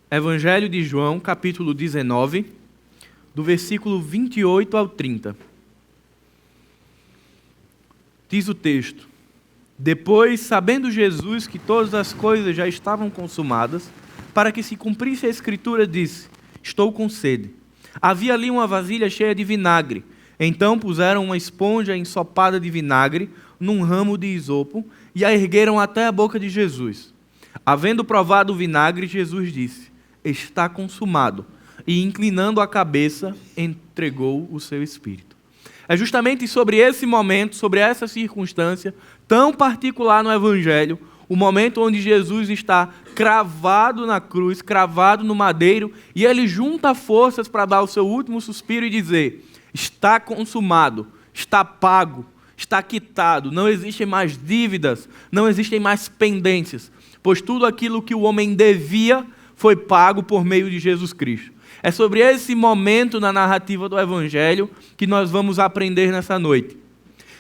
Evangelho de João, capítulo 19, do versículo 28 ao 30. Diz o texto: Depois, sabendo Jesus que todas as coisas já estavam consumadas, para que se cumprisse a Escritura, disse: Estou com sede. Havia ali uma vasilha cheia de vinagre. Então puseram uma esponja ensopada de vinagre num ramo de isopo e a ergueram até a boca de Jesus. Havendo provado o vinagre, Jesus disse: Está consumado. E inclinando a cabeça, entregou o seu espírito. É justamente sobre esse momento, sobre essa circunstância tão particular no Evangelho, o momento onde Jesus está cravado na cruz, cravado no madeiro, e ele junta forças para dar o seu último suspiro e dizer: está consumado, está pago, está quitado, não existem mais dívidas, não existem mais pendências, pois tudo aquilo que o homem devia foi pago por meio de Jesus Cristo. É sobre esse momento na narrativa do Evangelho que nós vamos aprender nessa noite.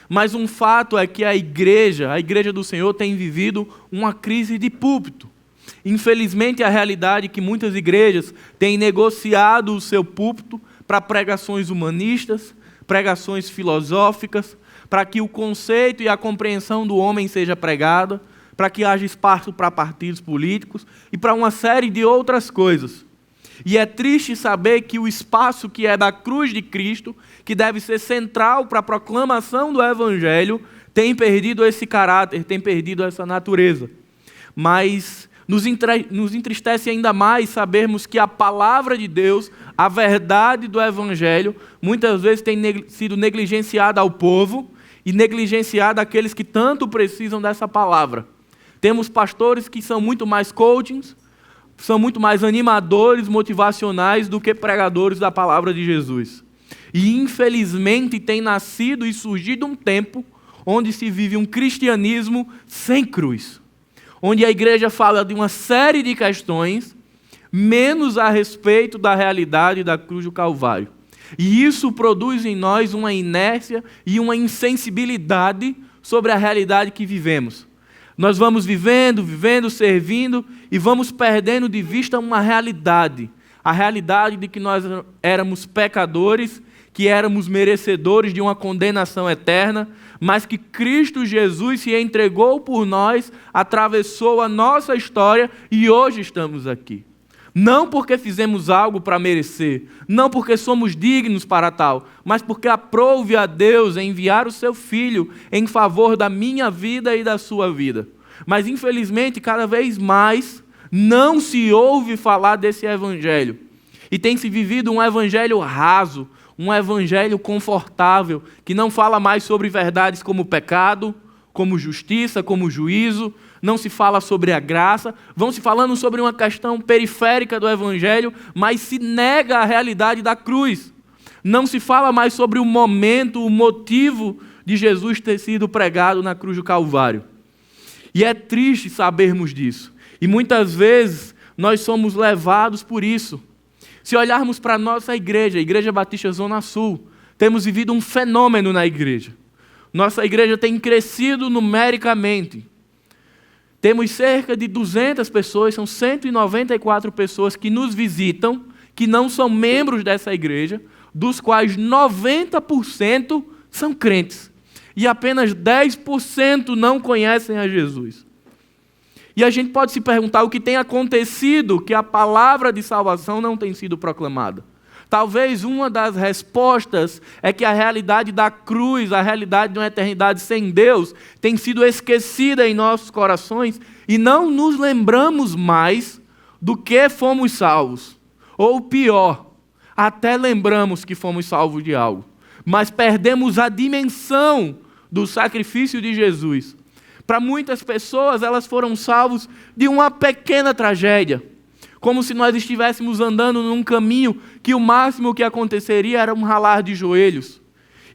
Mas um fato é que a igreja do Senhor tem vivido uma crise de púlpito. Infelizmente, a realidade é que muitas igrejas têm negociado o seu púlpito para pregações humanistas, pregações filosóficas, para que o conceito e a compreensão do homem seja pregada, para que haja espaço para partidos políticos e para uma série de outras coisas. E é triste saber que o espaço que é da cruz de Cristo, que deve ser central para a proclamação do Evangelho, tem perdido esse caráter, tem perdido essa natureza. Mas nos entristece ainda mais sabermos que a palavra de Deus, a verdade do Evangelho, muitas vezes tem sido negligenciada ao povo e negligenciada àqueles que tanto precisam dessa palavra. Temos pastores que são muito mais coachings, são muito mais animadores, motivacionais do que pregadores da palavra de Jesus. E infelizmente tem nascido e surgido um tempo onde se vive um cristianismo sem cruz. Onde a igreja fala de uma série de questões, menos a respeito da realidade da cruz do Calvário. E isso produz em nós uma inércia e uma insensibilidade sobre a realidade que vivemos. Nós vamos vivendo, servindo e vamos perdendo de vista uma realidade. A realidade de que nós éramos pecadores, que éramos merecedores de uma condenação eterna, mas que Cristo Jesus se entregou por nós, atravessou a nossa história e hoje estamos aqui. Não porque fizemos algo para merecer, não porque somos dignos para tal, mas porque aprouve a Deus enviar o seu Filho em favor da minha vida e da sua vida. Mas infelizmente cada vez mais não se ouve falar desse Evangelho. E tem se vivido um Evangelho raso, um Evangelho confortável, que não fala mais sobre verdades como pecado, como justiça, como juízo, não se fala sobre a graça, vão se falando sobre uma questão periférica do Evangelho, mas se nega a realidade da cruz. Não se fala mais sobre o momento, o motivo de Jesus ter sido pregado na cruz do Calvário. E é triste sabermos disso. E muitas vezes nós somos levados por isso. Se olharmos para a nossa igreja, a Igreja Batista Zona Sul, temos vivido um fenômeno na igreja. Nossa igreja tem crescido numericamente. Temos cerca de 200 pessoas, são 194 pessoas que nos visitam, que não são membros dessa igreja, dos quais 90% são crentes. E apenas 10% não conhecem a Jesus. E a gente pode se perguntar o que tem acontecido que a palavra de salvação não tem sido proclamada. Talvez uma das respostas é que a realidade da cruz, a realidade de uma eternidade sem Deus, tem sido esquecida em nossos corações e não nos lembramos mais do que fomos salvos. Ou pior, até lembramos que fomos salvos de algo, mas perdemos a dimensão do sacrifício de Jesus. Para muitas pessoas, elas foram salvos de uma pequena tragédia, como se nós estivéssemos andando num caminho que o máximo que aconteceria era um ralar de joelhos.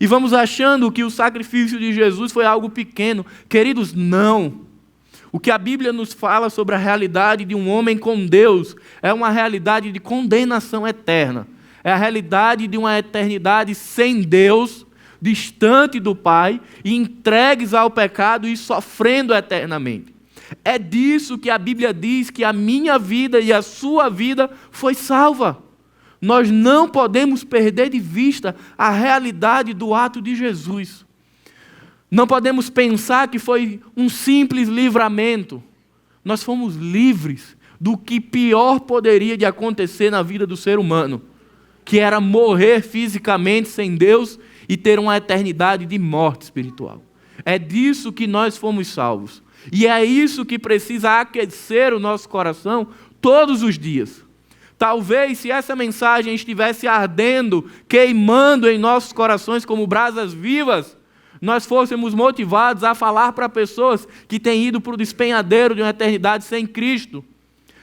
E vamos achando que o sacrifício de Jesus foi algo pequeno. Queridos, não. O que a Bíblia nos fala sobre a realidade de um homem com Deus é uma realidade de condenação eterna. É a realidade de uma eternidade sem Deus, distante do Pai, e entregues ao pecado e sofrendo eternamente. É disso que a Bíblia diz que a minha vida e a sua vida foi salva. Nós não podemos perder de vista a realidade do ato de Jesus. Não podemos pensar que foi um simples livramento. Nós fomos livres do que pior poderia de acontecer na vida do ser humano, que era morrer fisicamente sem Deus e ter uma eternidade de morte espiritual. É disso que nós fomos salvos. E é isso que precisa aquecer o nosso coração todos os dias. Talvez se essa mensagem estivesse ardendo, queimando em nossos corações como brasas vivas, nós fôssemos motivados a falar para pessoas que têm ido para o despenhadeiro de uma eternidade sem Cristo.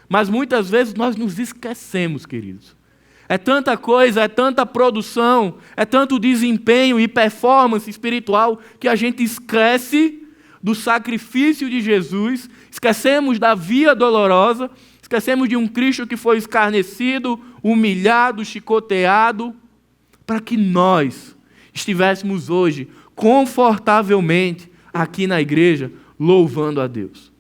Mas muitas vezes nós nos esquecemos, queridos. É tanta coisa, é tanta produção, é tanto desempenho e performance espiritual que a gente esquece do sacrifício de Jesus, esquecemos da via dolorosa, esquecemos de um Cristo que foi escarnecido, humilhado, chicoteado, para que nós estivéssemos hoje confortavelmente aqui na igreja, louvando a Deus.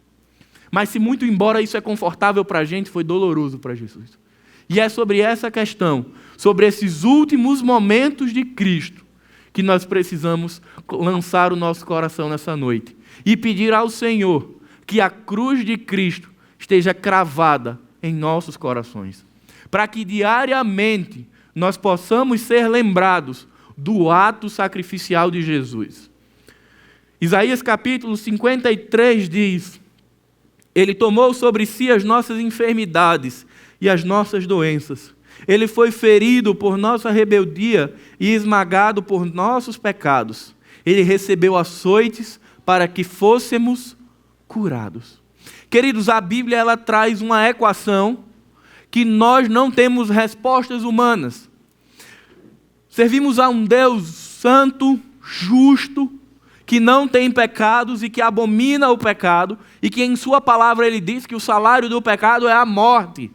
Mas se muito embora isso é confortável para a gente, foi doloroso para Jesus. E é sobre essa questão, sobre esses últimos momentos de Cristo, que nós precisamos lançar o nosso coração nessa noite. E pedir ao Senhor que a cruz de Cristo esteja cravada em nossos corações. Para que diariamente nós possamos ser lembrados do ato sacrificial de Jesus. Isaías capítulo 53 diz: Ele tomou sobre si as nossas enfermidades e as nossas doenças. Ele foi ferido por nossa rebeldia e esmagado por nossos pecados. Ele recebeu açoites para que fôssemos curados. Queridos, a Bíblia ela traz uma equação que nós não temos respostas humanas. Servimos a um Deus santo, justo, que não tem pecados e que abomina o pecado, e que em sua palavra ele diz que o salário do pecado é a morte.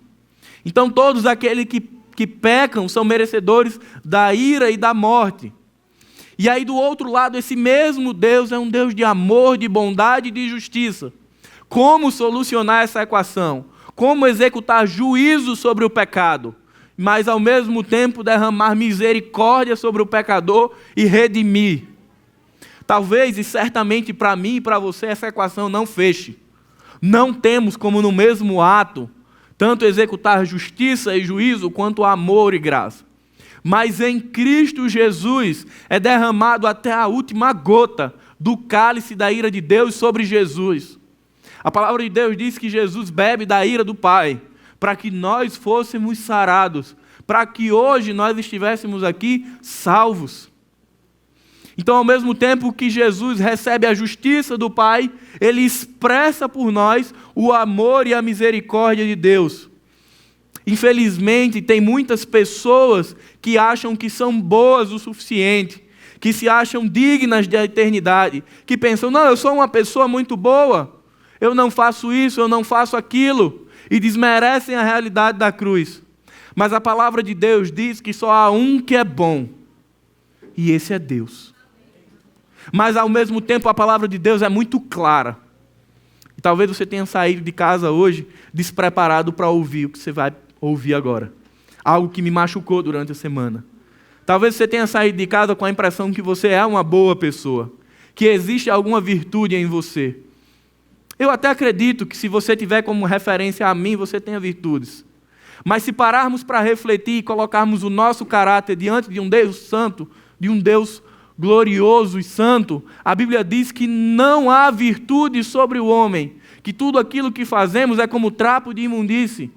Então todos aqueles que pecam são merecedores da ira e da morte. E aí do outro lado, esse mesmo Deus é um Deus de amor, de bondade e de justiça. Como solucionar essa equação? Como executar juízo sobre o pecado, mas ao mesmo tempo derramar misericórdia sobre o pecador e redimir? Talvez e certamente para mim e para você essa equação não feche. Não temos como no mesmo ato tanto executar justiça e juízo quanto amor e graça. Mas em Cristo Jesus é derramado até a última gota do cálice da ira de Deus sobre Jesus. A palavra de Deus diz que Jesus bebe da ira do Pai, para que nós fôssemos sarados, para que hoje nós estivéssemos aqui salvos. Então, ao mesmo tempo que Jesus recebe a justiça do Pai, Ele expressa por nós o amor e a misericórdia de Deus. Infelizmente, tem muitas pessoas que acham que são boas o suficiente, que se acham dignas da eternidade, que pensam, não, eu sou uma pessoa muito boa, eu não faço isso, eu não faço aquilo, e desmerecem a realidade da cruz. Mas a palavra de Deus diz que só há um que é bom, e esse é Deus. Mas ao mesmo tempo a palavra de Deus é muito clara. E talvez você tenha saído de casa hoje despreparado para ouvir o que você vai ouvir agora. Algo que me machucou durante a semana. Talvez você tenha saído de casa com a impressão que você é uma boa pessoa, que existe alguma virtude em você. Eu até acredito que se você tiver como referência a mim, você tenha virtudes. Mas se pararmos para refletir e colocarmos o nosso caráter diante de um Deus santo, de um Deus glorioso e santo, a Bíblia diz que não há virtude sobre o homem, que tudo aquilo que fazemos é como trapo de imundície.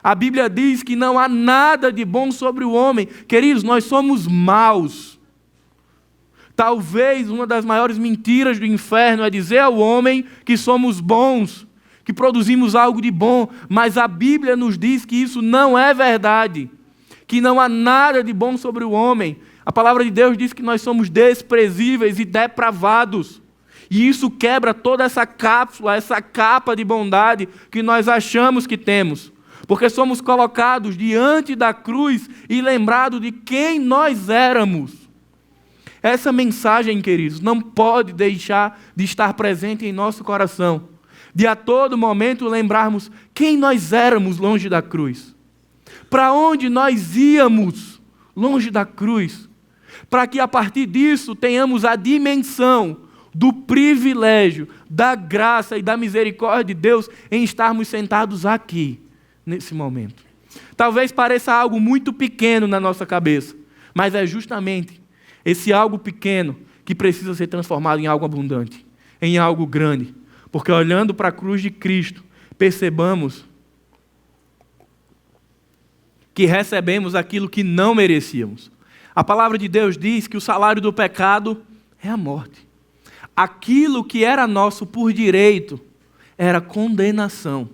A Bíblia diz que não há nada de bom sobre o homem. Queridos, nós somos maus. Talvez uma das maiores mentiras do inferno é dizer ao homem que somos bons, que produzimos algo de bom, mas a Bíblia nos diz que isso não é verdade, que não há nada de bom sobre o homem. A palavra de Deus diz que nós somos desprezíveis e depravados. E isso quebra toda essa cápsula, essa capa de bondade que nós achamos que temos. Porque somos colocados diante da cruz e lembrados de quem nós éramos. Essa mensagem, queridos, não pode deixar de estar presente em nosso coração. de a todo momento lembrarmos quem nós éramos longe da cruz, para onde nós íamos longe da cruz, para que a partir disso tenhamos a dimensão do privilégio, da graça e da misericórdia de Deus em estarmos sentados aqui, nesse momento. Talvez pareça algo muito pequeno na nossa cabeça, mas é justamente esse algo pequeno que precisa ser transformado em algo abundante, em algo grande. Porque olhando para a cruz de Cristo, percebamos que recebemos aquilo que não merecíamos. A palavra de Deus diz que o salário do pecado é a morte. Aquilo que era nosso por direito era condenação.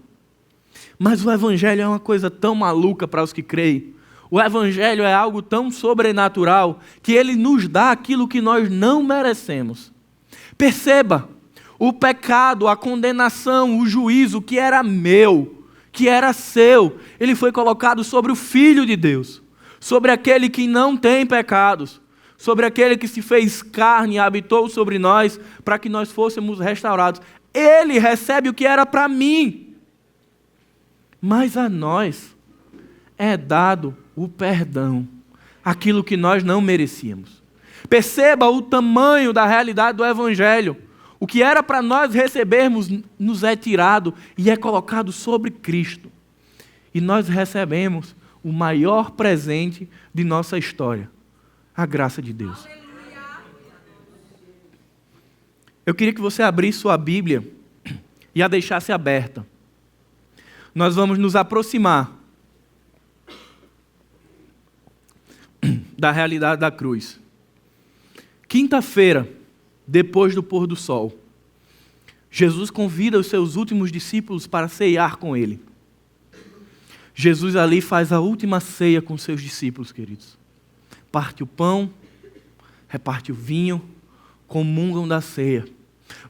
Mas o Evangelho é uma coisa tão maluca para os que creem. O Evangelho é algo tão sobrenatural que ele nos dá aquilo que nós não merecemos. Perceba, o pecado, a condenação, o juízo que era meu, que era seu, ele foi colocado sobre o Filho de Deus, sobre aquele que não tem pecados, sobre aquele que se fez carne e habitou sobre nós, para que nós fôssemos restaurados. Ele recebe o que era para mim, mas a nós é dado o perdão, aquilo que nós não merecíamos. Perceba o tamanho da realidade do Evangelho. O que era para nós recebermos nos é tirado e é colocado sobre Cristo. E nós recebemos o maior presente de nossa história, a graça de Deus. Eu queria que você abrisse sua Bíblia e a deixasse aberta. Nós vamos nos aproximar da realidade da cruz. Quinta-feira, depois do pôr do sol, Jesus convida os seus últimos discípulos para ceiar com ele. Jesus ali faz a última ceia com seus discípulos, queridos. Parte o pão, reparte o vinho, comungam da ceia.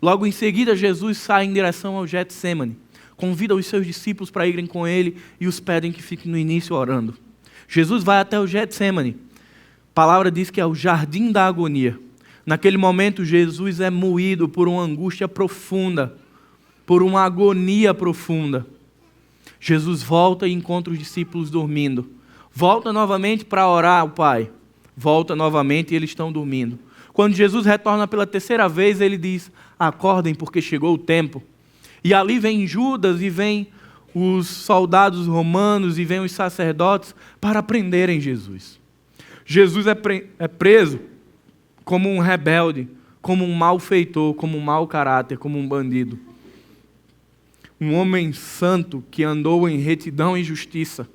Logo em seguida, Jesus sai em direção ao Getsêmani, convida os seus discípulos para irem com ele e os pedem que fiquem no início orando. Jesus vai até o Getsêmani. A palavra diz que é o jardim da agonia. Naquele momento, Jesus é moído por uma angústia profunda, por uma agonia profunda. Jesus volta e encontra os discípulos dormindo. Volta novamente para orar ao Pai. Volta novamente e eles estão dormindo. Quando Jesus retorna pela terceira vez, ele diz: acordem porque chegou o tempo. E ali vem Judas e vem os soldados romanos e vem os sacerdotes para prenderem Jesus. Jesus é preso como um rebelde, como um malfeitor, como um mau caráter, como um bandido. Um homem santo que andou em retidão e justiça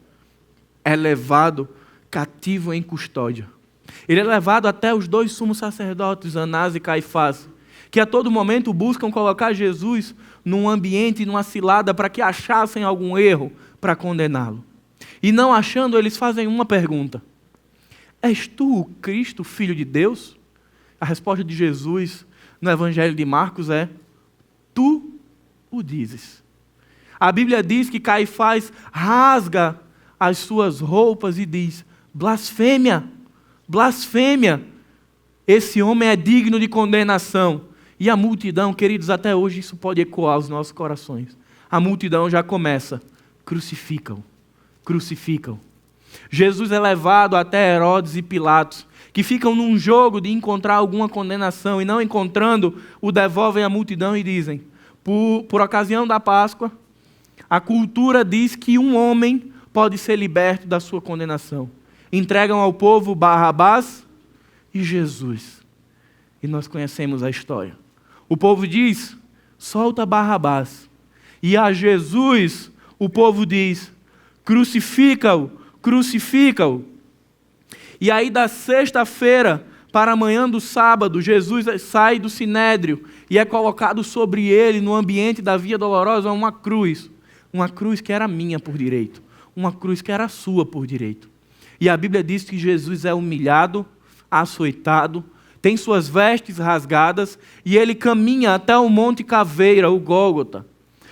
é levado cativo em custódia. Ele é levado até os dois sumos sacerdotes, Anás e Caifás, que a todo momento buscam colocar Jesus num ambiente, numa cilada, para que achassem algum erro para condená-lo. E não achando, eles fazem uma pergunta: és tu o Cristo, Filho de Deus? A resposta de Jesus no Evangelho de Marcos é: tu o dizes. A Bíblia diz que Caifás rasga as suas roupas e diz: blasfêmia, blasfêmia, esse homem é digno de condenação. E a multidão, queridos, até hoje isso pode ecoar aos nossos corações. A multidão já começa: crucificam, crucificam. Jesus é levado até Herodes e Pilatos, que ficam num jogo de encontrar alguma condenação, e não encontrando, o devolvem à multidão e dizem: por ocasião da Páscoa, a cultura diz que um homem pode ser liberto da sua condenação. Entregam ao povo Barrabás e Jesus. E nós conhecemos a história. O povo diz: solta Barrabás. E a Jesus, o povo diz: crucifica-o, crucifica-o. E aí da sexta-feira para a manhã do sábado, Jesus sai do sinédrio e é colocado sobre ele, no ambiente da Via Dolorosa, uma cruz que era minha por direito, uma cruz que era sua por direito. E a Bíblia diz que Jesus é humilhado, açoitado, tem suas vestes rasgadas e ele caminha até o Monte Caveira, o Gólgota,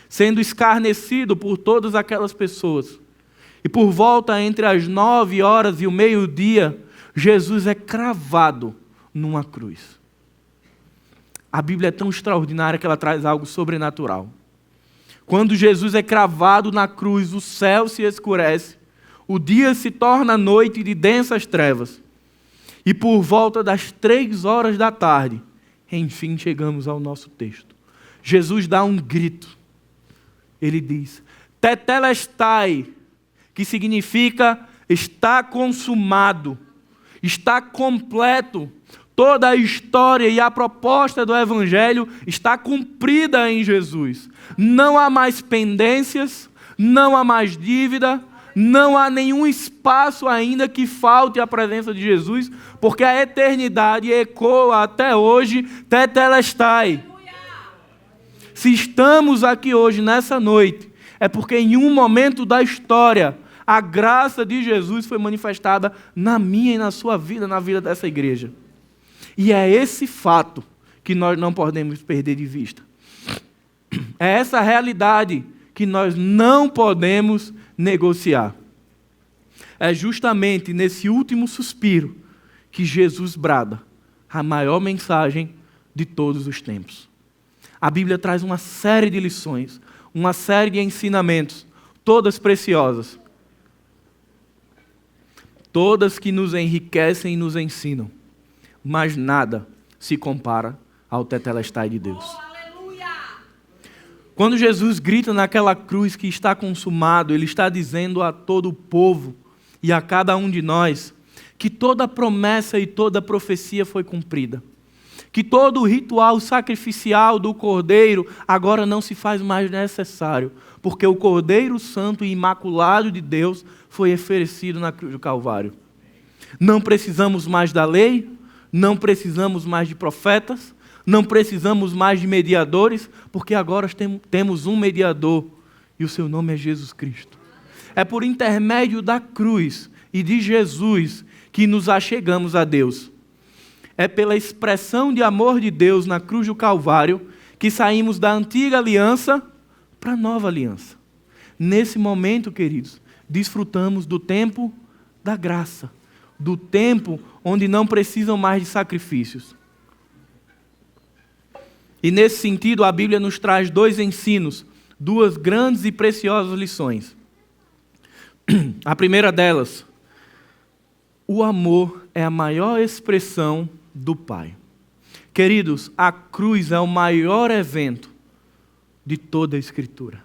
sendo escarnecido por todas aquelas pessoas. E por volta entre as 9 horas e o meio-dia, Jesus é cravado numa cruz. A Bíblia é tão extraordinária que ela traz algo sobrenatural. Quando Jesus é cravado na cruz, o céu se escurece, o dia se torna noite de densas trevas. E por volta das 3 horas da tarde, enfim chegamos ao nosso texto. Jesus dá um grito. Ele diz, Tetelestai, que significa está consumado, está completo. Toda a história e a proposta do Evangelho está cumprida em Jesus. Não há mais pendências, não há mais dívida, não há nenhum espaço ainda que falte à presença de Jesus, porque a eternidade ecoa até hoje, Tetelestai. Se estamos aqui hoje, nessa noite, é porque em um momento da história, a graça de Jesus foi manifestada na minha e na sua vida, na vida dessa igreja. E é esse fato que nós não podemos perder de vista. É essa realidade que nós não podemos negociar. É justamente nesse último suspiro que Jesus brada a maior mensagem de todos os tempos. A Bíblia traz uma série de lições, uma série de ensinamentos, todas preciosas. Todas que nos enriquecem e nos ensinam. Mas nada se compara ao Tetelestai de Deus. Quando Jesus grita naquela cruz que está consumado, Ele está dizendo a todo o povo e a cada um de nós que toda promessa e toda profecia foi cumprida. Que todo o ritual sacrificial do Cordeiro agora não se faz mais necessário, porque o Cordeiro Santo e Imaculado de Deus foi oferecido na cruz do Calvário. Não precisamos mais da lei, não precisamos mais de profetas, não precisamos mais de mediadores, porque agora temos um mediador e o seu nome é Jesus Cristo. É por intermédio da cruz e de Jesus que nos achegamos a Deus. É pela expressão de amor de Deus na cruz do Calvário que saímos da antiga aliança para a nova aliança. Nesse momento, queridos, desfrutamos do tempo da graça, do tempo onde não precisam mais de sacrifícios. E nesse sentido, a Bíblia nos traz 2 ensinos, 2 grandes e preciosas lições. A primeira delas, o amor é a maior expressão do Pai. Queridos, a cruz é o maior evento de toda a Escritura.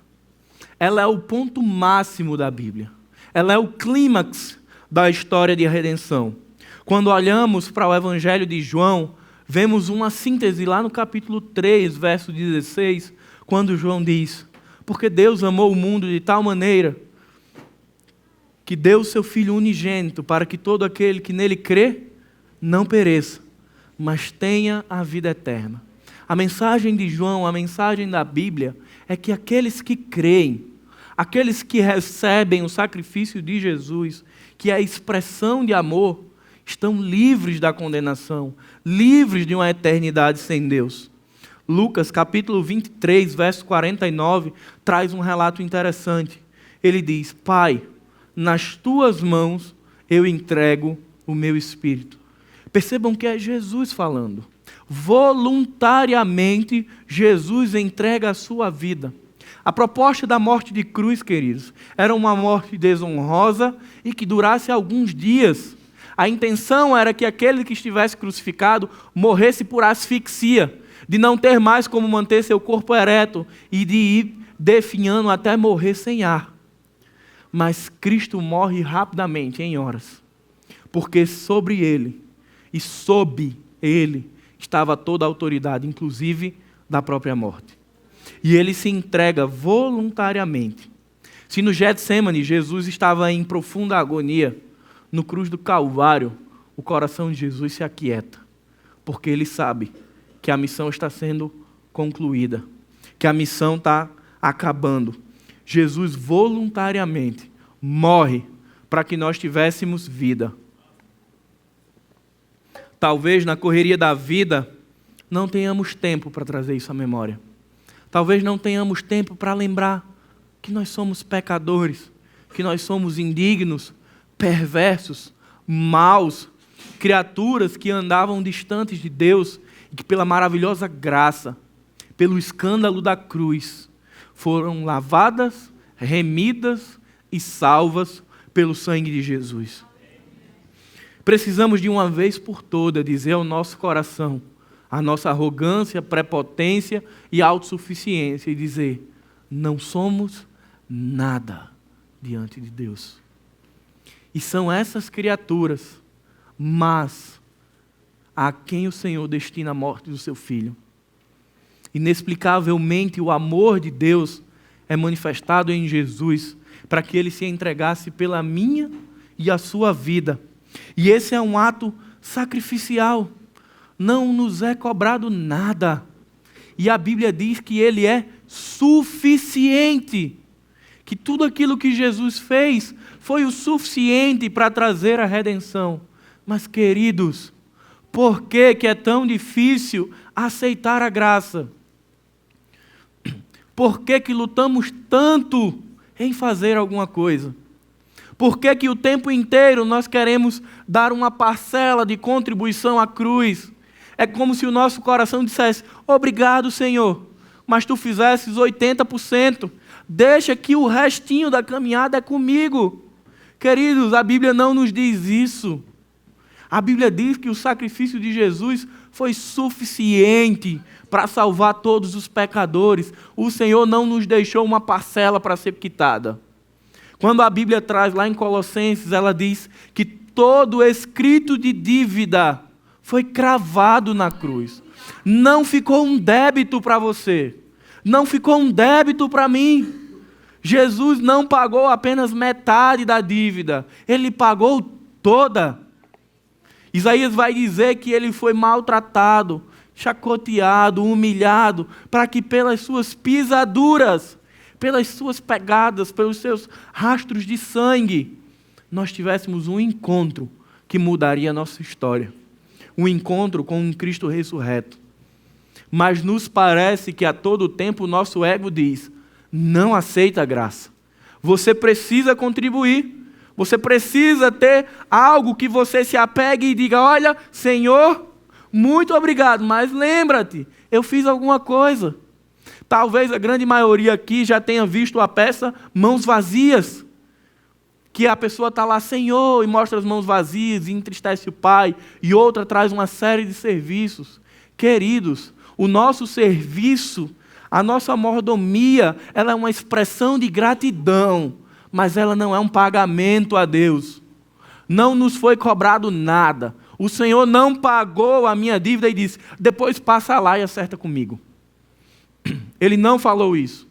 Ela é o ponto máximo da Bíblia. Ela é o clímax da história de redenção. Quando olhamos para o Evangelho de João, vemos uma síntese lá no capítulo 3, verso 16, quando João diz, porque Deus amou o mundo de tal maneira que deu o seu Filho unigênito para que todo aquele que nele crê não pereça, mas tenha a vida eterna. A mensagem de João, a mensagem da Bíblia, é que aqueles que creem, aqueles que recebem o sacrifício de Jesus, que é a expressão de amor, estão livres da condenação, livres de uma eternidade sem Deus. Lucas, capítulo 23, verso 49, traz um relato interessante. Ele diz, Pai, nas tuas mãos eu entrego o meu espírito. Percebam que é Jesus falando. Voluntariamente, Jesus entrega a sua vida. A proposta da morte de cruz, queridos, era uma morte desonrosa e que durasse alguns dias. A intenção era que aquele que estivesse crucificado morresse por asfixia, de não ter mais como manter seu corpo ereto e de ir definhando até morrer sem ar. Mas Cristo morre rapidamente, em horas, porque sobre ele e sob ele estava toda a autoridade, inclusive da própria morte. E ele se entrega voluntariamente. Se no Getsêmani Jesus estava em profunda agonia, no cruz do Calvário, o coração de Jesus se aquieta, porque ele sabe que a missão está sendo concluída, que a missão está acabando. Jesus voluntariamente morre para que nós tivéssemos vida. Talvez na correria da vida não tenhamos tempo para trazer isso à memória. Talvez não tenhamos tempo para lembrar que nós somos pecadores, que nós somos indignos, perversos, maus, criaturas que andavam distantes de Deus e que pela maravilhosa graça, pelo escândalo da cruz, foram lavadas, remidas e salvas pelo sangue de Jesus. Precisamos de uma vez por todas dizer ao nosso coração a nossa arrogância, prepotência e autossuficiência e dizer: não somos nada diante de Deus. E são essas criaturas, mas a quem o Senhor destina a morte do seu Filho. Inexplicavelmente o amor de Deus é manifestado em Jesus para que Ele se entregasse pela minha e a sua vida. E esse é um ato sacrificial. Não nos é cobrado nada. E a Bíblia diz que Ele é suficiente. Que tudo aquilo que Jesus fez foi o suficiente para trazer a redenção. Mas, queridos, por que é tão difícil aceitar a graça? Por que lutamos tanto em fazer alguma coisa? Por que o tempo inteiro nós queremos dar uma parcela de contribuição à cruz? É como se o nosso coração dissesse: obrigado, Senhor, mas tu fizesses 80%. Deixa que o restinho da caminhada é comigo. Queridos, a Bíblia não nos diz isso. A Bíblia diz que o sacrifício de Jesus foi suficiente para salvar todos os pecadores. O Senhor não nos deixou uma parcela para ser quitada. Quando a Bíblia traz lá em Colossenses, ela diz que todo escrito de dívida foi cravado na cruz. Não ficou um débito para você. Não ficou um débito para mim. Jesus não pagou apenas metade da dívida. Ele pagou toda. Isaías vai dizer que ele foi maltratado, chacoteado, humilhado, para que pelas suas pisaduras, pelas suas pegadas, pelos seus rastros de sangue, nós tivéssemos um encontro que mudaria a nossa história. Um encontro com um Cristo ressurreto. Mas nos parece que a todo tempo o nosso ego diz: não aceita a graça. Você precisa contribuir. Você precisa ter algo que você se apegue e diga: olha, Senhor, muito obrigado, mas lembra-te, eu fiz alguma coisa. Talvez a grande maioria aqui já tenha visto a peça Mãos Vazias, que a pessoa está lá: Senhor, e mostra as mãos vazias, e entristece o Pai, e outra traz uma série de serviços. Queridos, o nosso serviço, a nossa mordomia, ela é uma expressão de gratidão, mas ela não é um pagamento a Deus. Não nos foi cobrado nada. O Senhor não pagou a minha dívida e disse: depois passa lá e acerta comigo. Ele não falou isso.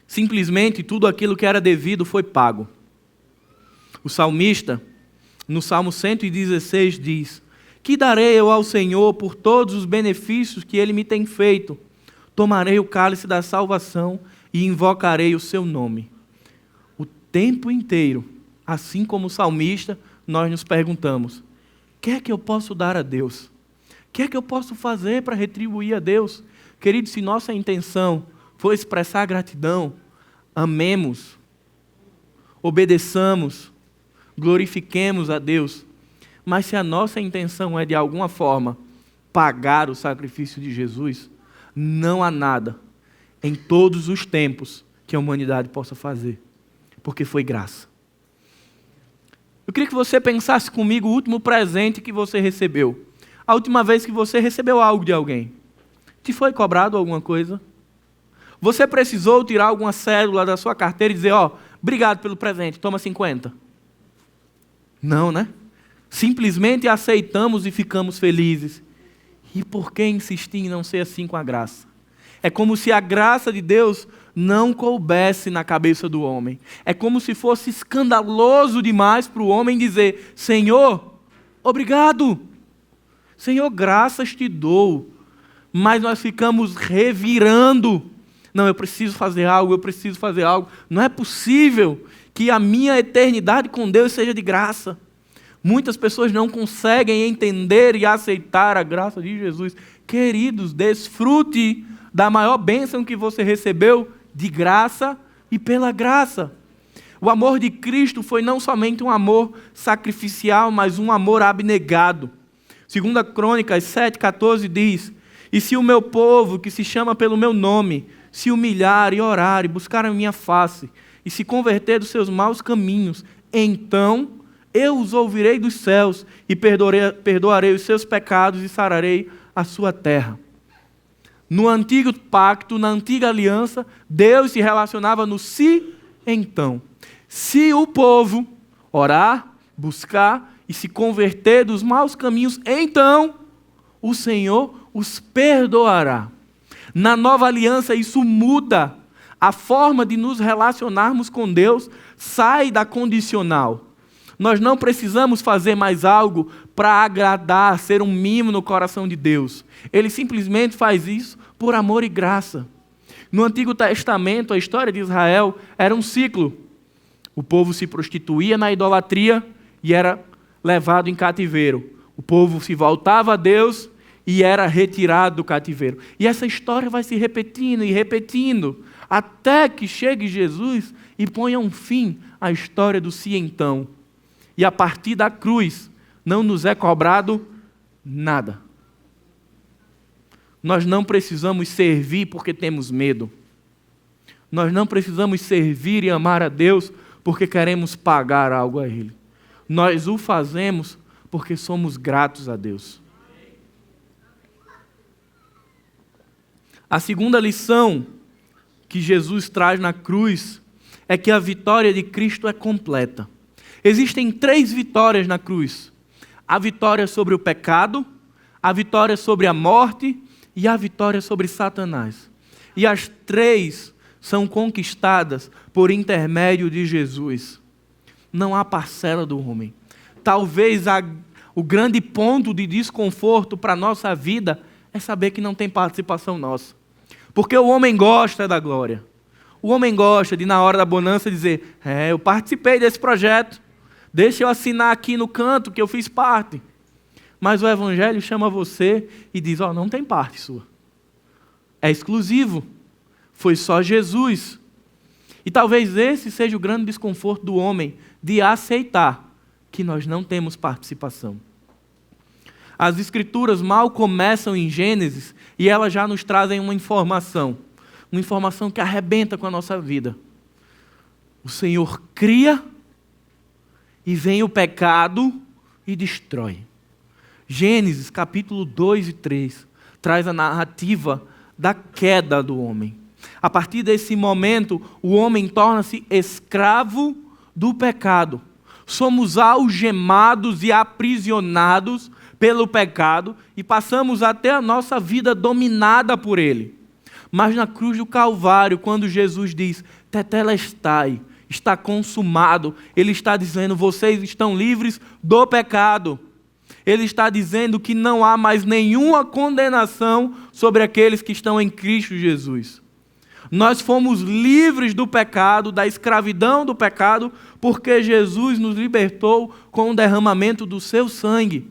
Simplesmente tudo aquilo que era devido foi pago. O salmista, no Salmo 116, diz: que darei eu ao Senhor por todos os benefícios que Ele me tem feito? Tomarei o cálice da salvação e invocarei o seu nome. O tempo inteiro, assim como o salmista, nós nos perguntamos: o que é que eu posso dar a Deus? O que é que eu posso fazer para retribuir a Deus? Querido, se nossa intenção for expressar gratidão, amemos, obedeçamos, glorifiquemos a Deus. Mas se a nossa intenção é de alguma forma pagar o sacrifício de Jesus, não há nada em todos os tempos que a humanidade possa fazer, porque foi graça. Eu queria que você pensasse comigo o último presente que você recebeu. A última vez que você recebeu algo de alguém. Te foi cobrado alguma coisa? Você precisou tirar alguma cédula da sua carteira e dizer: obrigado pelo presente, toma 50. Não, né? Simplesmente aceitamos e ficamos felizes. E por que insistir em não ser assim com a graça? É como se a graça de Deus não coubesse na cabeça do homem. É como se fosse escandaloso demais para o homem dizer: Senhor, obrigado. Senhor, graças te dou. Mas nós ficamos revirando. Não, eu preciso fazer algo, eu preciso fazer algo. Não é possível que a minha eternidade com Deus seja de graça. Muitas pessoas não conseguem entender e aceitar a graça de Jesus. Queridos, desfrute da maior bênção que você recebeu de graça e pela graça. O amor de Cristo foi não somente um amor sacrificial, mas um amor abnegado. 2 Crônicas 7,14 diz E se o meu povo, que se chama pelo meu nome, se humilhar e orar e buscar a minha face, e se converter dos seus maus caminhos, então eu os ouvirei dos céus e perdoarei os seus pecados e sararei a sua terra. No antigo pacto, na antiga aliança, Deus se relacionava no se então. Se o povo orar, buscar e se converter dos maus caminhos, então o Senhor os perdoará. Na nova aliança, isso muda. A forma de nos relacionarmos com Deus sai da condicional. Nós não precisamos fazer mais algo para agradar, ser um mimo no coração de Deus. Ele simplesmente faz isso por amor e graça. No Antigo Testamento, a história de Israel era um ciclo. O povo se prostituía na idolatria e era levado em cativeiro. O povo se voltava a Deus e era retirado do cativeiro. E essa história vai se repetindo e repetindo, até que chegue Jesus e ponha um fim à história do se então. E a partir da cruz, não nos é cobrado nada. Nós não precisamos servir porque temos medo. Nós não precisamos servir e amar a Deus porque queremos pagar algo a Ele. Nós o fazemos porque somos gratos a Deus. A segunda lição que Jesus traz na cruz é que a vitória de Cristo é completa. Existem 3 vitórias na cruz: a vitória sobre o pecado, a vitória sobre a morte e a vitória sobre Satanás. E as 3 são conquistadas por intermédio de Jesus. Não há parcela do homem. Talvez o grande ponto de desconforto para a nossa vida é saber que não tem participação nossa. Porque o homem gosta da glória. O homem gosta de, na hora da bonança, dizer: eu participei desse projeto, deixa eu assinar aqui no canto que eu fiz parte. Mas o Evangelho chama você e diz: não tem parte sua. É exclusivo. Foi só Jesus. E talvez esse seja o grande desconforto do homem, de aceitar que nós não temos participação. As Escrituras mal começam em Gênesis e elas já nos trazem uma informação que arrebenta com a nossa vida. O Senhor cria e vem o pecado e destrói. Gênesis capítulo 2 e 3 traz a narrativa da queda do homem. A partir desse momento, o homem torna-se escravo do pecado. Somos algemados e aprisionados pelo pecado e passamos até a nossa vida dominada por ele. Mas na cruz do Calvário, quando Jesus diz: tetelestai, está consumado, ele está dizendo: vocês estão livres do pecado. Ele está dizendo que não há mais nenhuma condenação sobre aqueles que estão em Cristo Jesus. Nós fomos livres do pecado, da escravidão do pecado, porque Jesus nos libertou com o derramamento do seu sangue.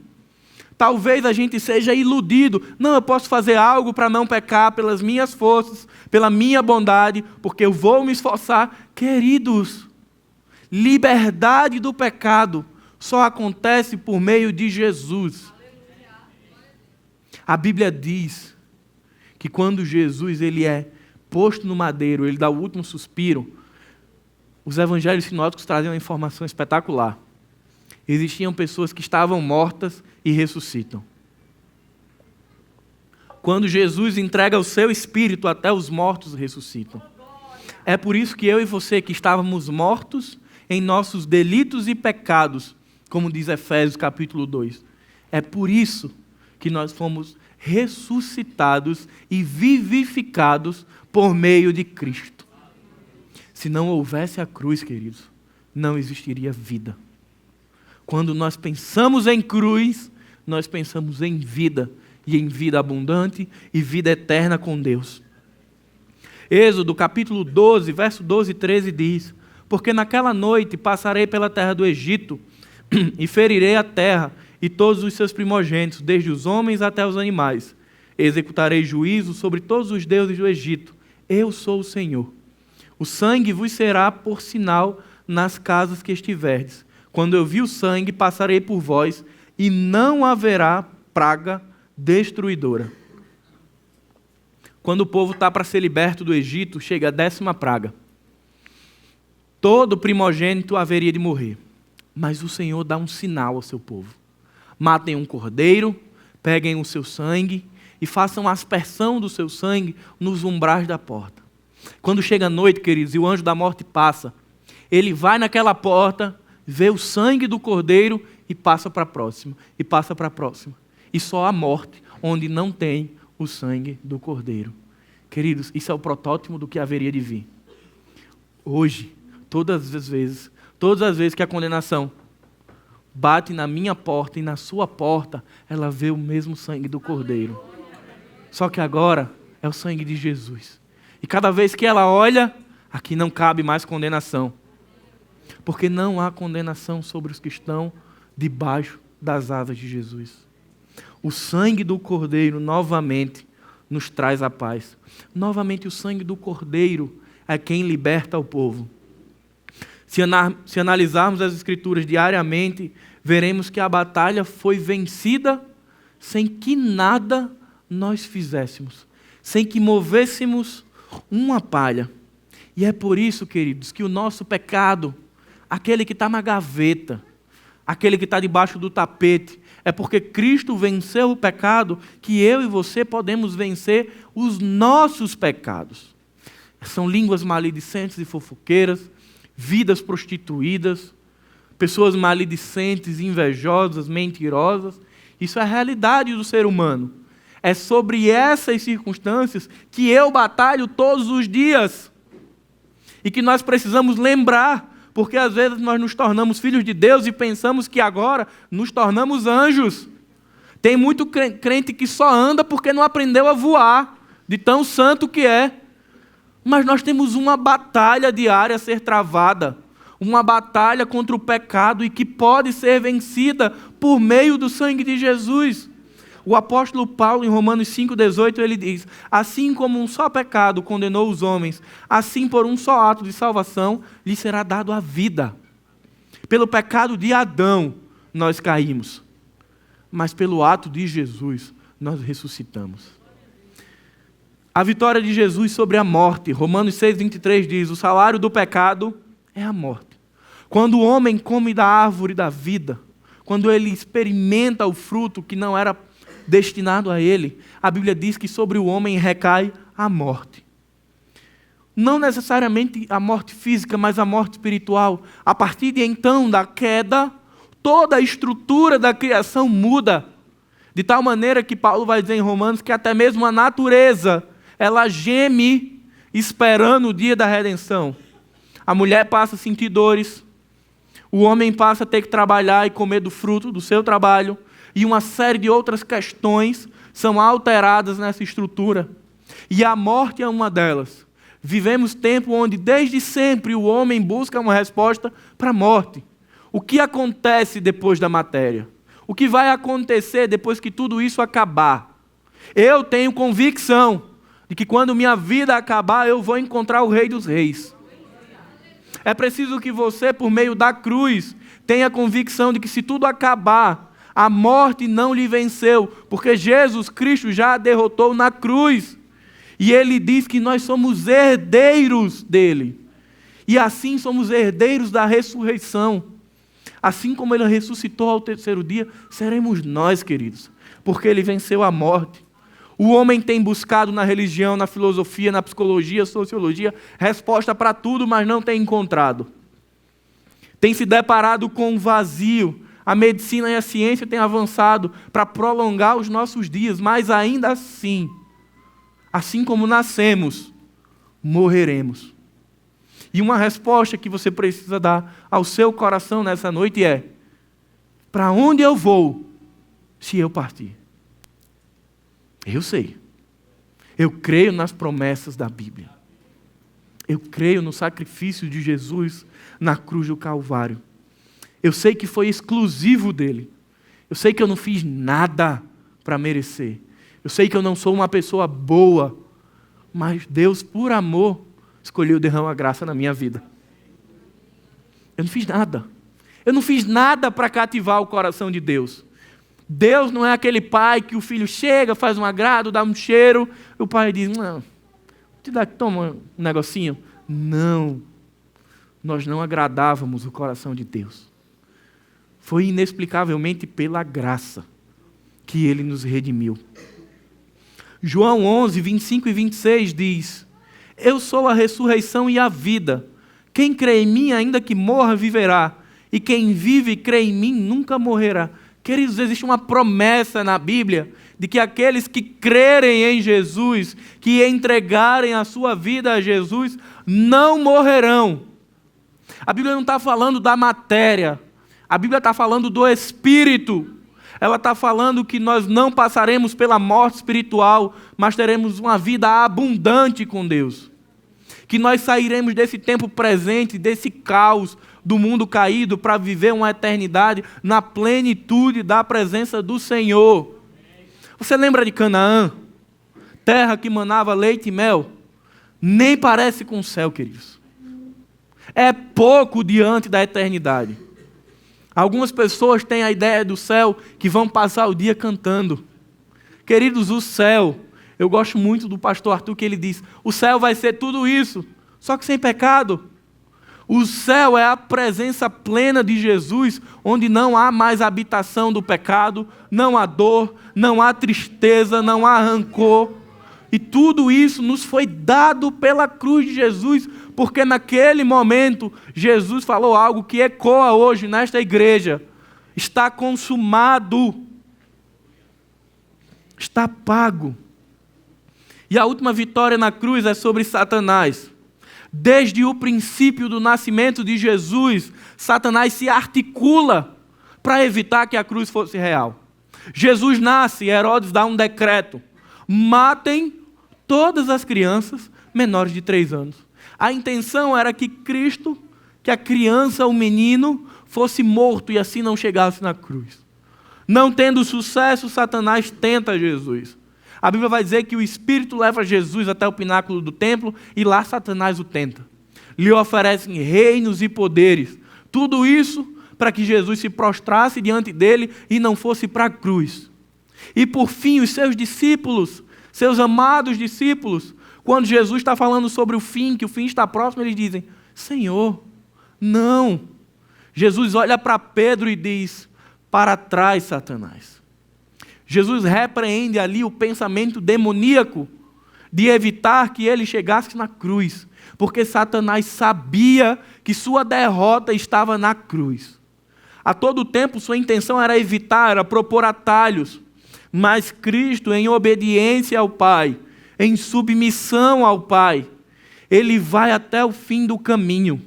Talvez a gente seja iludido. Não, eu posso fazer algo para não pecar pelas minhas forças, pela minha bondade, porque eu vou me esforçar. Queridos, liberdade do pecado só acontece por meio de Jesus. A Bíblia diz que quando Jesus ele é posto no madeiro, ele dá o último suspiro, os evangelhos sinóticos trazem uma informação espetacular. Existiam pessoas que estavam mortas e ressuscitam. Quando Jesus entrega o seu espírito, até os mortos ressuscitam. É por isso que eu e você, que estávamos mortos em nossos delitos e pecados, como diz Efésios capítulo 2, é por isso que nós fomos ressuscitados e vivificados por meio de Cristo. Se não houvesse a cruz, queridos, não existiria vida. Quando nós pensamos em cruz, nós pensamos em vida, e em vida abundante e vida eterna com Deus. Êxodo capítulo 12, verso 12 e 13 diz: porque naquela noite passarei pela terra do Egito e ferirei a terra e todos os seus primogênitos, desde os homens até os animais. Executarei juízo sobre todos os deuses do Egito. Eu sou o Senhor. O sangue vos será por sinal nas casas que estiverdes. Quando eu vi o sangue, passarei por vós, e não haverá praga destruidora. quando o povo está para ser liberto do Egito, chega a 10ª praga. Todo primogênito haveria de morrer. Mas o Senhor dá um sinal ao seu povo. Matem um cordeiro, peguem o seu sangue e façam aspersão do seu sangue nos umbrais da porta. Quando chega a noite, queridos, e o anjo da morte passa, ele vai naquela porta, vê o sangue do cordeiro e passa para a próxima, e passa para a próxima. E só a morte, onde não tem o sangue do cordeiro. Queridos, isso é o protótipo do que haveria de vir. Hoje, todas as vezes que a condenação bate na minha porta e na sua porta, ela vê o mesmo sangue do cordeiro. Só que agora é o sangue de Jesus. E cada vez que ela olha, aqui não cabe mais condenação. Porque não há condenação sobre os que estão debaixo das asas de Jesus. O sangue do Cordeiro novamente nos traz a paz. Novamente o sangue do Cordeiro é quem liberta o povo. Se analisarmos as Escrituras diariamente, veremos que a batalha foi vencida sem que nada nós fizéssemos, sem que movêssemos uma palha. E é por isso, queridos, que o nosso pecado, aquele que está na gaveta, aquele que está debaixo do tapete, é porque Cristo venceu o pecado que eu e você podemos vencer os nossos pecados. São línguas maledicentes e fofoqueiras, vidas prostituídas, pessoas maledicentes, invejosas, mentirosas. Isso é a realidade do ser humano. É sobre essas circunstâncias que eu batalho todos os dias. E que nós precisamos lembrar, porque às vezes nós nos tornamos filhos de Deus e pensamos que agora nos tornamos anjos. Tem muito crente que só anda porque não aprendeu a voar, de tão santo que é. Mas nós temos uma batalha diária a ser travada, uma batalha contra o pecado e que pode ser vencida por meio do sangue de Jesus. O apóstolo Paulo, em Romanos 5,18, ele diz: assim como um só pecado condenou os homens, assim por um só ato de salvação lhe será dado a vida. Pelo pecado de Adão nós caímos, mas pelo ato de Jesus nós ressuscitamos. A vitória de Jesus sobre a morte, Romanos 6,23 diz: o salário do pecado é a morte. Quando o homem come da árvore da vida, quando ele experimenta o fruto que não era destinado a ele, a Bíblia diz que sobre o homem recai a morte. Não necessariamente a morte física, mas a morte espiritual. A partir de então, da queda, toda a estrutura da criação muda. De tal maneira que Paulo vai dizer em Romanos que até mesmo a natureza, ela geme esperando o dia da redenção. A mulher passa a sentir dores, o homem passa a ter que trabalhar e comer do fruto do seu trabalho, e uma série de outras questões são alteradas nessa estrutura. E a morte é uma delas. Vivemos tempo onde desde sempre o homem busca uma resposta para a morte. O que acontece depois da matéria? O que vai acontecer depois que tudo isso acabar? Eu tenho convicção de que quando minha vida acabar, eu vou encontrar o Rei dos Reis. É preciso que você, por meio da cruz, tenha convicção de que se tudo acabar, a morte não lhe venceu, porque Jesus Cristo já a derrotou na cruz. E ele diz que nós somos herdeiros dele. E assim somos herdeiros da ressurreição. Assim como ele ressuscitou ao terceiro dia, seremos nós, queridos, porque ele venceu a morte. O homem tem buscado na religião, na filosofia, na psicologia, sociologia, resposta para tudo, mas não tem encontrado. Tem se deparado com um vazio. A medicina e a ciência têm avançado para prolongar os nossos dias, mas ainda assim, assim como nascemos, morreremos. E uma resposta que você precisa dar ao seu coração nessa noite é: para onde eu vou se eu partir? Eu sei. Eu creio nas promessas da Bíblia. Eu creio no sacrifício de Jesus na cruz do Calvário. Eu sei que foi exclusivo dele. Eu sei que eu não fiz nada para merecer. Eu sei que eu não sou uma pessoa boa, mas Deus, por amor, escolheu derramar graça na minha vida. Eu não fiz nada. Eu não fiz nada para cativar o coração de Deus. Deus não é aquele pai que o filho chega, faz um agrado, dá um cheiro, e o pai diz, não, te dá, toma um negocinho. Não, nós não agradávamos o coração de Deus. Foi inexplicavelmente pela graça que Ele nos redimiu. João 11, 25 e 26 diz, eu sou a ressurreição e a vida. Quem crê em mim, ainda que morra, viverá. E quem vive e crê em mim, nunca morrerá. Queridos, existe uma promessa na Bíblia de que aqueles que crerem em Jesus, que entregarem a sua vida a Jesus, não morrerão. A Bíblia não está falando da matéria, a Bíblia está falando do Espírito. Ela está falando que nós não passaremos pela morte espiritual, mas teremos uma vida abundante com Deus. Que nós sairemos desse tempo presente, desse caos do mundo caído, para viver uma eternidade na plenitude da presença do Senhor. Você lembra de Canaã? Terra que manava leite e mel? Nem parece com o céu, queridos. É pouco diante da eternidade. Algumas pessoas têm a ideia do céu que vão passar o dia cantando. Queridos, o céu, eu gosto muito do pastor Arthur que ele diz, o céu vai ser tudo isso, só que sem pecado. O céu é a presença plena de Jesus, onde não há mais habitação do pecado, não há dor, não há tristeza, não há rancor. E tudo isso nos foi dado pela cruz de Jesus, porque naquele momento Jesus falou algo que ecoa hoje nesta igreja. Está consumado. Está pago. E a última vitória na cruz é sobre Satanás. Desde o princípio do nascimento de Jesus, Satanás se articula para evitar que a cruz fosse real. Jesus nasce, Herodes dá um decreto. Matem todas as crianças menores de 3 anos. A intenção era que Cristo, que a criança, o menino, fosse morto e assim não chegasse na cruz. Não tendo sucesso, Satanás tenta Jesus. A Bíblia vai dizer que o Espírito leva Jesus até o pináculo do templo e lá Satanás o tenta. Lhe oferecem reinos e poderes. Tudo isso para que Jesus se prostrasse diante dele e não fosse para a cruz. E por fim, os seus discípulos, seus amados discípulos, quando Jesus está falando sobre o fim, que o fim está próximo, eles dizem, Senhor, não. Jesus olha para Pedro e diz, para trás, Satanás. Jesus repreende ali o pensamento demoníaco de evitar que ele chegasse na cruz, porque Satanás sabia que sua derrota estava na cruz. A todo tempo sua intenção era evitar, era propor atalhos, mas Cristo, em obediência ao Pai, em submissão ao Pai, ele vai até o fim do caminho.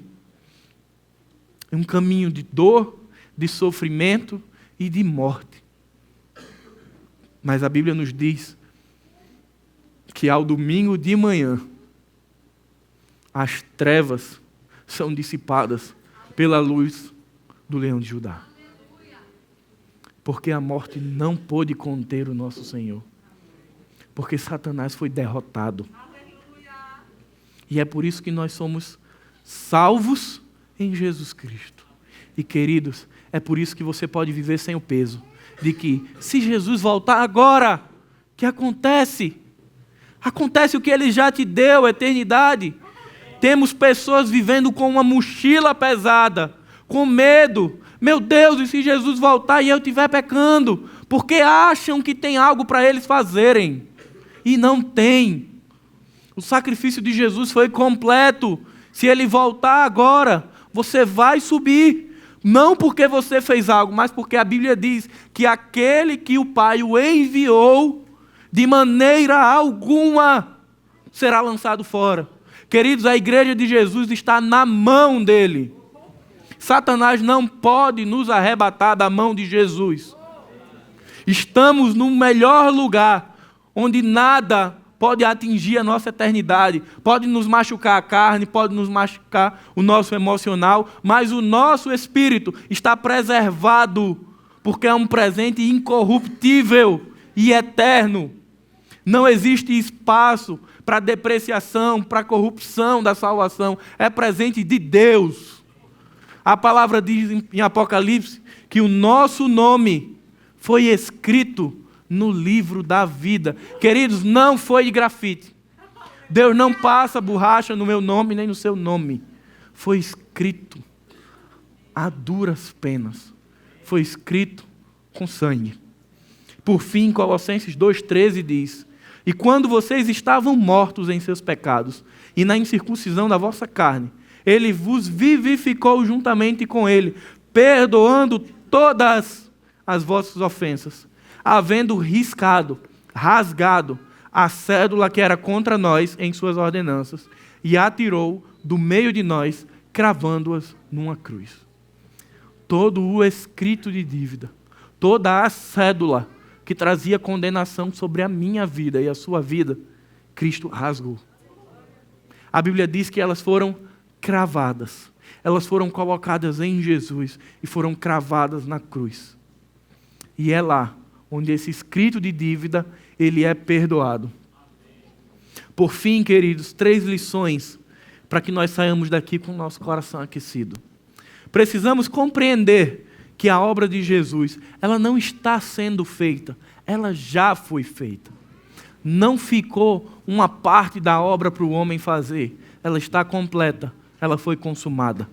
Um caminho de dor, de sofrimento e de morte. Mas a Bíblia nos diz que ao domingo de manhã, as trevas são dissipadas pela luz do leão de Judá. Porque a morte não pôde conter o nosso Senhor. Porque Satanás foi derrotado. E é por isso que nós somos salvos em Jesus Cristo. E queridos, é por isso que você pode viver sem o peso de que, se Jesus voltar agora, o que acontece? Acontece o que Ele já te deu, a eternidade. Temos pessoas vivendo com uma mochila pesada, com medo. Meu Deus, e se Jesus voltar e eu estiver pecando? Porque acham que tem algo para eles fazerem. E não tem. O sacrifício de Jesus foi completo. Se Ele voltar agora, você vai subir. Não porque você fez algo, mas porque a Bíblia diz que aquele que o Pai o enviou, de maneira alguma, será lançado fora. Queridos, a igreja de Jesus está na mão dele. Satanás não pode nos arrebatar da mão de Jesus. Estamos no melhor lugar, onde nada pode atingir a nossa eternidade, pode nos machucar a carne, pode nos machucar o nosso emocional, mas o nosso espírito está preservado, porque é um presente incorruptível e eterno. Não existe espaço para depreciação, para corrupção da salvação, é presente de Deus. A palavra diz em Apocalipse que o nosso nome foi escrito no livro da vida. Queridos, não foi de grafite. Deus não passa borracha no meu nome nem no seu nome. Foi escrito a duras penas. Foi escrito com sangue. Por fim, Colossenses 2,13 diz: e quando vocês estavam mortos em seus pecados e na incircuncisão da vossa carne, Ele vos vivificou juntamente com Ele, perdoando todas as vossas ofensas, havendo rasgado a cédula que era contra nós em suas ordenanças, e atirou do meio de nós, cravando-as numa cruz. Todo o escrito de dívida, toda a cédula que trazia condenação sobre a minha vida e a sua vida, Cristo rasgou. A Bíblia diz que elas foram cravadas, elas foram colocadas em Jesus e foram cravadas na cruz. E é lá onde esse escrito de dívida, ele é perdoado. Por fim, queridos, 3 lições para que nós saiamos daqui com o nosso coração aquecido. Precisamos compreender que a obra de Jesus, ela não está sendo feita, ela já foi feita. Não ficou uma parte da obra para o homem fazer, ela está completa, ela foi consumada.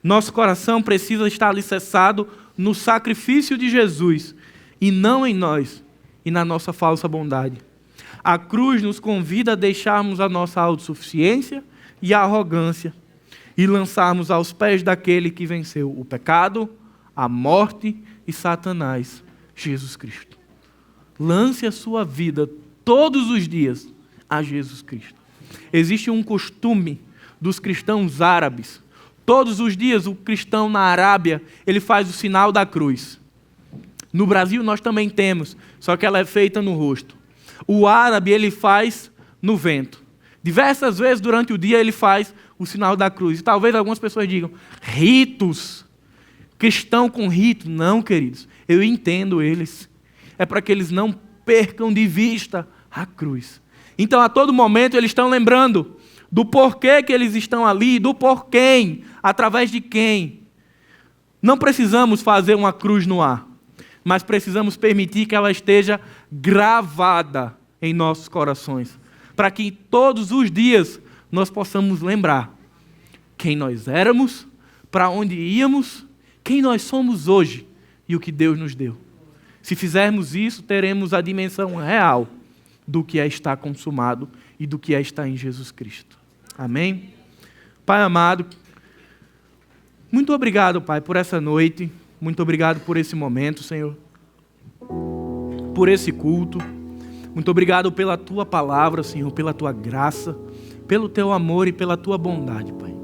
Nosso coração precisa estar alicerçado no sacrifício de Jesus e não em nós e na nossa falsa bondade. A cruz nos convida a deixarmos a nossa autossuficiência e a arrogância e lançarmos aos pés daquele que venceu o pecado, a morte e Satanás, Jesus Cristo. Lance a sua vida todos os dias a Jesus Cristo. Existe um costume dos cristãos árabes. Todos os dias o cristão na Arábia, ele faz o sinal da cruz. No Brasil nós também temos, só que ela é feita no rosto. O árabe, ele faz no vento. Diversas vezes durante o dia ele faz o sinal da cruz. E talvez algumas pessoas digam, ritos, cristão com rito. Não, queridos, eu entendo eles. É para que eles não percam de vista a cruz. Então, a todo momento, eles estão lembrando do porquê que eles estão ali, do porquê, através de quem. Não precisamos fazer uma cruz no ar, mas precisamos permitir que ela esteja gravada em nossos corações, para que todos os dias nós possamos lembrar quem nós éramos, para onde íamos, quem nós somos hoje e o que Deus nos deu. Se fizermos isso, teremos a dimensão real do que é estar consumado e do que é estar em Jesus Cristo. Amém? Pai amado, muito obrigado, Pai, por essa noite. Muito obrigado por esse momento, Senhor. Por esse culto. Muito obrigado pela Tua palavra, Senhor, pela Tua graça, pelo Teu amor e pela Tua bondade, Pai.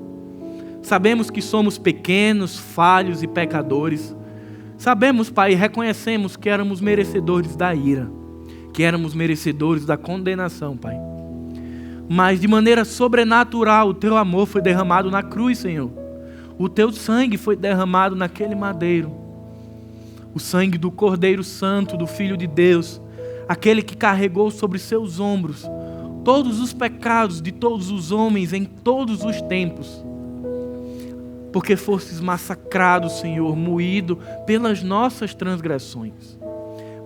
Sabemos que somos pequenos, falhos e pecadores. Sabemos, Pai, e reconhecemos que éramos merecedores da ira, que éramos merecedores da condenação, Pai. Mas de maneira sobrenatural, o Teu amor foi derramado na cruz, Senhor. O Teu sangue foi derramado naquele madeiro. O sangue do Cordeiro Santo, do Filho de Deus, aquele que carregou sobre seus ombros todos os pecados de todos os homens em todos os tempos. Porque fostes massacrado, Senhor, moído pelas nossas transgressões.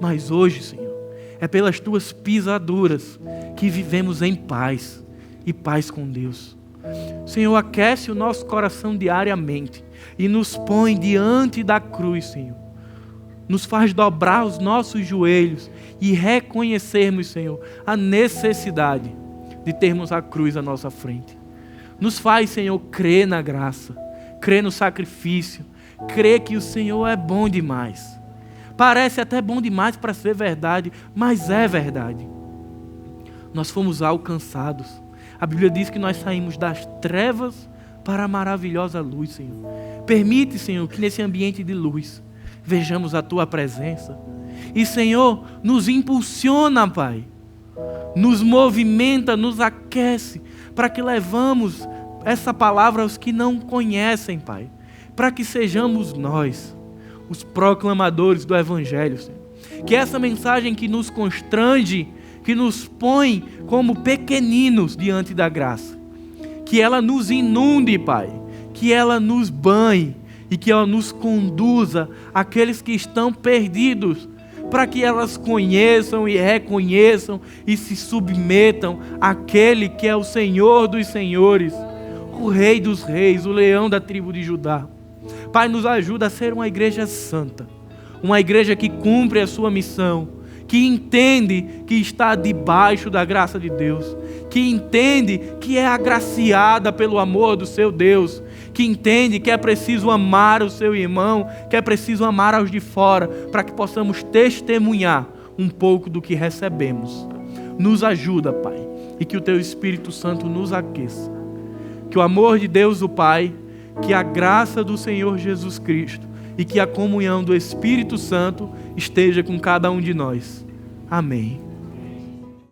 Mas hoje, Senhor, é pelas Tuas pisaduras que vivemos em paz e paz com Deus. Senhor, aquece o nosso coração diariamente e nos põe diante da cruz, Senhor. Nos faz dobrar os nossos joelhos e reconhecermos, Senhor, a necessidade de termos a cruz à nossa frente. Nos faz, Senhor, crer na graça, crer no sacrifício, crer que o Senhor é bom demais. Parece até bom demais para ser verdade, mas é verdade. Nós fomos alcançados. A Bíblia diz que nós saímos das trevas para a maravilhosa luz, Senhor. Permite, Senhor, que nesse ambiente de luz vejamos a Tua presença. E, Senhor, nos impulsiona, Pai. Nos movimenta, nos aquece, para que levamos essa palavra aos que não conhecem, Pai. Para que sejamos nós os proclamadores do Evangelho, Senhor. Que essa mensagem que nos constrange, que nos põe como pequeninos diante da graça, que ela nos inunde, Pai, que ela nos banhe, e que ela nos conduza àqueles que estão perdidos, para que elas conheçam e reconheçam e se submetam àquele que é o Senhor dos senhores, o Rei dos reis, o leão da tribo de Judá. Pai, nos ajuda a ser uma igreja santa, uma igreja que cumpre a sua missão, que entende que está debaixo da graça de Deus, que entende que é agraciada pelo amor do seu Deus, que entende que é preciso amar o seu irmão, que é preciso amar aos de fora, para que possamos testemunhar um pouco do que recebemos. Nos ajuda, Pai, e que o Teu Espírito Santo nos aqueça. Que o amor de Deus, o Pai, que a graça do Senhor Jesus Cristo e que a comunhão do Espírito Santo esteja com cada um de nós. Amém.